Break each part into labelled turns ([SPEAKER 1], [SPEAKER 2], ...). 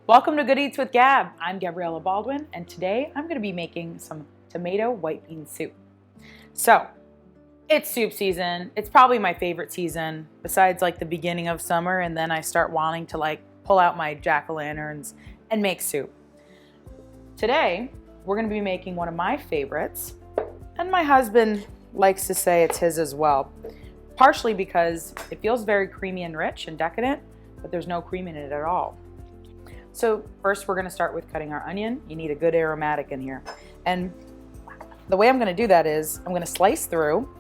[SPEAKER 1] Welcome to Good Eats with Gab. I'm Gabriella Baldwin, and today I'm going to be making some tomato white bean soup. So, it's soup season. It's probably my favorite season, besides like the beginning of summer, and then I start wanting to pull out my jack-o'-lanterns and make soup. Today, we're going to be making one of my favorites, and my husband likes to say it's his as well, partially because it feels very creamy and rich and decadent, but there's no cream in it at all. So first we're going to start with cutting our onion. You need a good aromatic in here. And the way I'm going to do that is I'm going to slice through,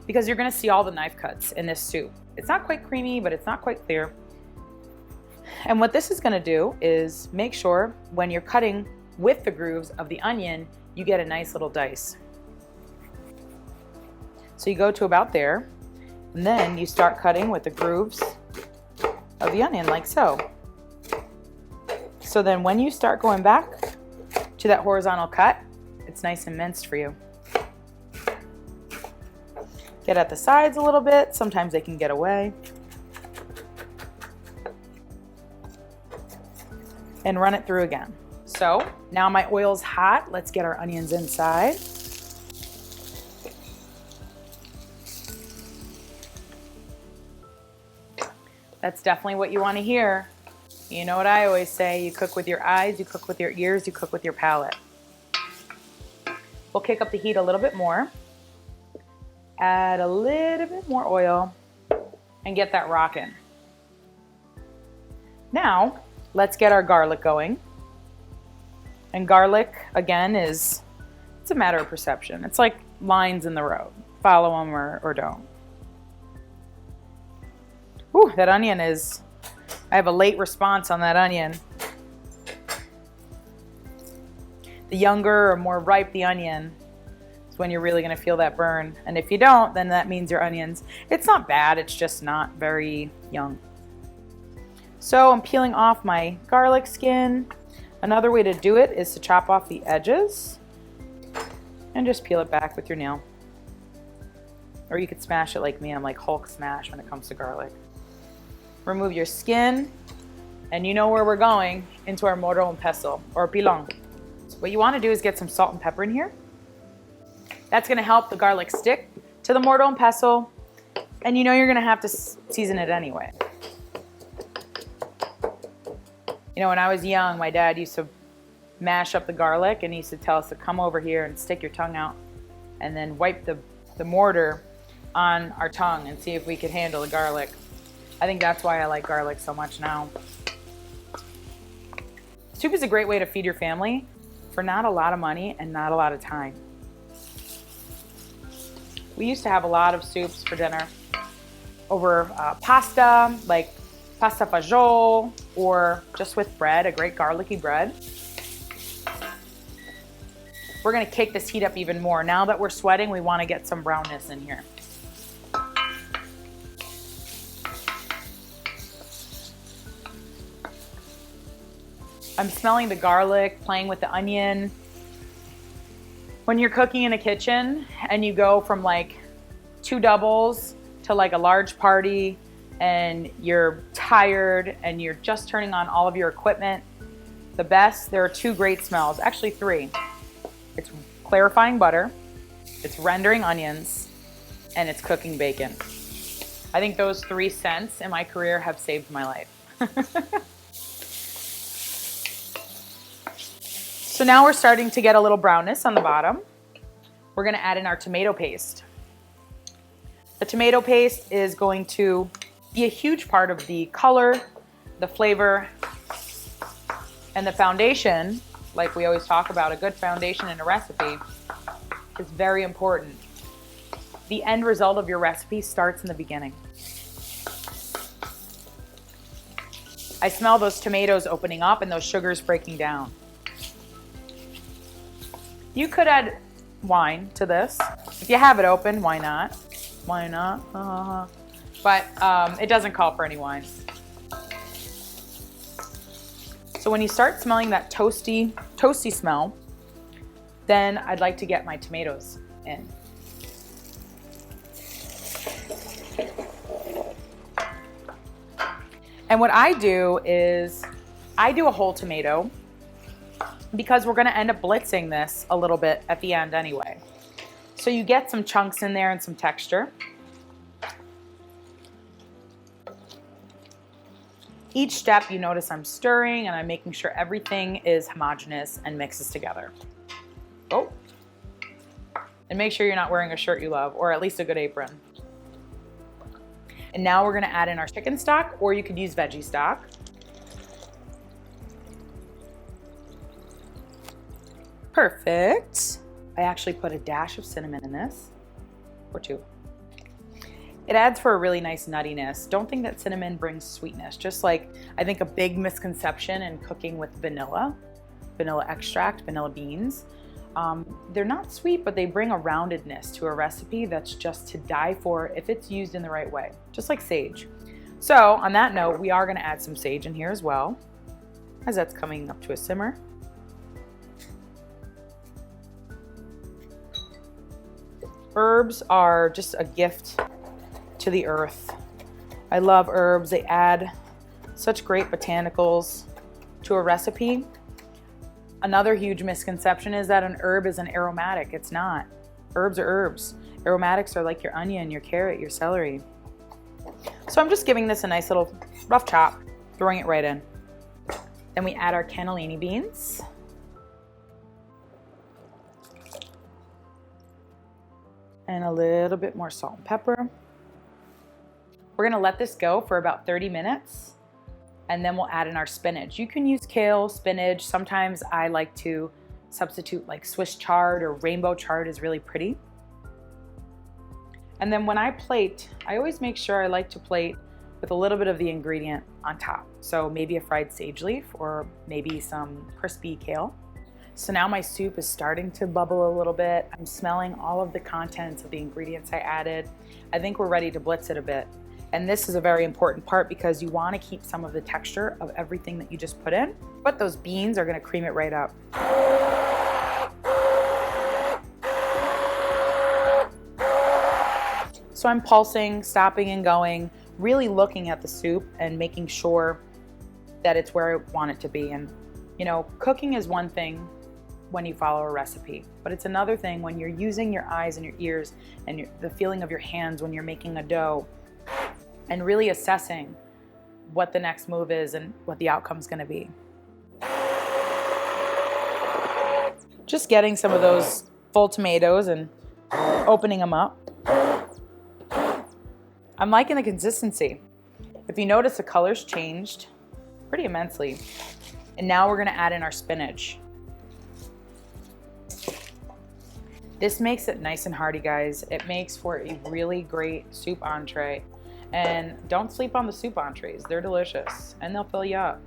[SPEAKER 1] because you're going to see all the knife cuts in this soup. It's not quite creamy, but it's not quite clear. And what this is going to do is make sure when you're cutting with the grooves of the onion, you get a nice little dice. So you go to about there, and then you start cutting with the grooves of the onion like so. So then when you start going back to that horizontal cut, it's nice and minced for you. Get at the sides a little bit. Sometimes they can get away. And run it through again. So now my oil's hot. Let's get our onions inside. That's definitely what you want to hear. You know what I always say, you cook with your eyes, you cook with your ears, you cook with your palate. We'll kick up the heat a little bit more, add a little bit more oil, and get that rocking. Now, let's get our garlic going. And garlic, again, it's a matter of perception. It's like lines in the road. Follow them or don't. Ooh, that onion I have a late response on that onion. The younger or more ripe the onion is when you're really going to feel that burn. And if you don't, then that means your onions, it's not bad, it's just not very young. So I'm peeling off my garlic skin. Another way to do it is to chop off the edges and just peel it back with your nail. Or you could smash it like me. I'm like Hulk smash when it comes to garlic. Remove your skin, and you know where we're going, into our morro and pestle, or pilon. So what you want to do is get some salt and pepper in here. That's going to help the garlic stick to the morro and pestle, and you know you're going to have to season it anyway. You know, when I was young, my dad used to mash up the garlic, and he used to tell us to come over here and stick your tongue out, and then wipe the mortar on our tongue and see if we could handle the garlic. I think that's why I like garlic so much now. Soup is a great way to feed your family for not a lot of money and not a lot of time. We used to have a lot of soups for dinner over pasta, like pasta fagioli, or just with bread, a great garlicky bread. We're gonna kick this heat up even more. Now that we're sweating, we wanna get some brownness in here. I'm smelling the garlic, playing with the onion. When you're cooking in a kitchen and you go from like 2 doubles to like a large party and you're tired and you're just turning on all of your equipment, there are 2 great smells, actually 3. It's clarifying butter, it's rendering onions, and it's cooking bacon. I think those 3 scents in my career have saved my life. So now we're starting to get a little brownness on the bottom. We're going to add in our tomato paste. The tomato paste is going to be a huge part of the color, the flavor, and the foundation. Like we always talk about, a good foundation in a recipe is very important. The end result of your recipe starts in the beginning. I smell those tomatoes opening up and those sugars breaking down. You could add wine to this. If you have it open, why not? Why not? But it doesn't call for any wine. So when you start smelling that toasty smell, then I'd like to get my tomatoes in. And what I do is I do a whole tomato because we're gonna end up blitzing this a little bit at the end anyway. So you get some chunks in there and some texture. Each step you notice I'm stirring and I'm making sure everything is homogeneous and mixes together. Oh, and make sure you're not wearing a shirt you love, or at least a good apron. And now we're gonna add in our chicken stock, or you could use veggie stock. Perfect. I actually put a dash of cinnamon in this, or 2. It adds for a really nice nuttiness. Don't think that cinnamon brings sweetness. Just like I think a big misconception in cooking with vanilla extract, vanilla beans. They're not sweet, but they bring a roundedness to a recipe that's just to die for if it's used in the right way, just like sage. So on that note, we are gonna add some sage in here as well, as that's coming up to a simmer. Herbs are just a gift to the earth. I love herbs. They add such great botanicals to a recipe. Another huge misconception is that an herb is an aromatic. It's not. Herbs are herbs. Aromatics are like your onion, your carrot, your celery. So I'm just giving this a nice little rough chop, throwing it right in. Then we add our cannellini beans. And a little bit more salt and pepper. We're gonna let this go for about 30 minutes. And then we'll add in our spinach. You can use kale, spinach. Sometimes I like to substitute like Swiss chard or rainbow chard is really pretty. And then when I plate, I always make sure I like to plate with a little bit of the ingredient on top. So maybe a fried sage leaf or maybe some crispy kale. So now my soup is starting to bubble a little bit. I'm smelling all of the contents of the ingredients I added. I think we're ready to blitz it a bit. And this is a very important part because you want to keep some of the texture of everything that you just put in, but those beans are going to cream it right up. So I'm pulsing, stopping and going, really looking at the soup and making sure that it's where I want it to be. And you know, cooking is one thing when you follow a recipe, but it's another thing when you're using your eyes and your ears and the feeling of your hands when you're making a dough, and really assessing what the next move is and what the outcome's gonna be. Just getting some of those full tomatoes and opening them up. I'm liking the consistency. If you notice, the color's changed pretty immensely. And now we're gonna add in our spinach. This makes it nice and hearty, guys. It makes for a really great soup entree. And don't sleep on the soup entrees. They're delicious and they'll fill you up.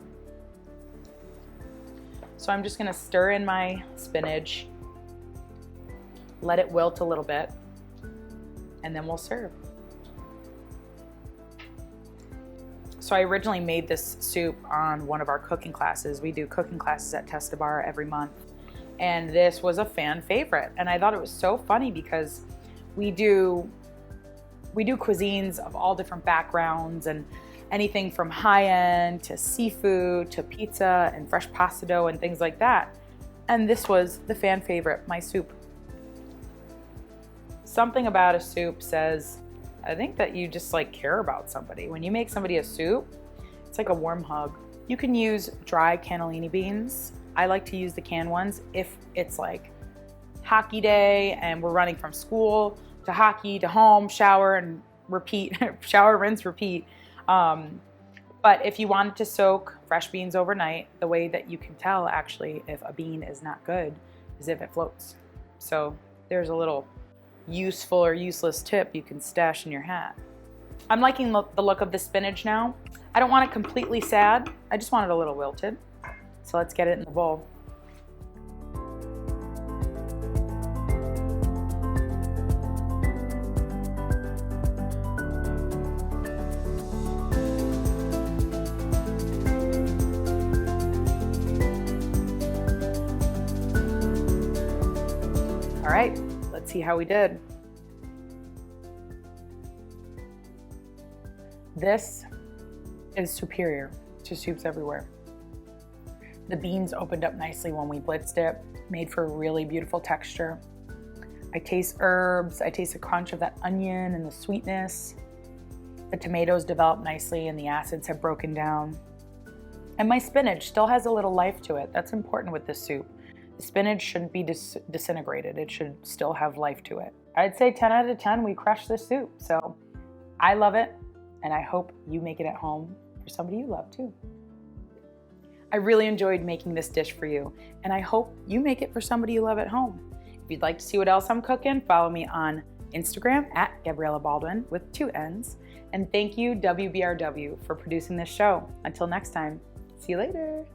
[SPEAKER 1] So I'm just gonna stir in my spinach, let it wilt a little bit, and then we'll serve. So I originally made this soup on one of our cooking classes. We do cooking classes at Testa Bar every month. And this was a fan favorite. And I thought it was so funny because we do cuisines of all different backgrounds and anything from high-end to seafood to pizza and fresh pasta dough and things like that. And this was the fan favorite, my soup. Something about a soup says, I think that you just like care about somebody. When you make somebody a soup, it's like a warm hug. You can use dry cannellini beans. I like to use the canned ones if it's like hockey day and we're running from school to hockey to home, shower and repeat, shower, rinse, repeat. But if you wanted to soak fresh beans overnight, the way that you can tell actually if a bean is not good is if it floats. So there's a little useful or useless tip you can stash in your hat. I'm liking the look of the spinach now. I don't want it completely sad. I just want it a little wilted. So let's get it in the bowl. All right, let's see how we did. This is superior to soups everywhere. The beans opened up nicely when we blitzed it, made for a really beautiful texture. I taste herbs, I taste the crunch of that onion and the sweetness. The tomatoes developed nicely and the acids have broken down. And my spinach still has a little life to it. That's important with this soup. The spinach shouldn't be disintegrated. It should still have life to it. I'd say 10 out of 10, we crushed this soup. So I love it, and I hope you make it at home for somebody you love too. I really enjoyed making this dish for you, and I hope you make it for somebody you love at home. If you'd like to see what else I'm cooking, follow me on Instagram at Gabriella Baldwin with 2 N's. And thank you, WBRW, for producing this show. Until next time, see you later.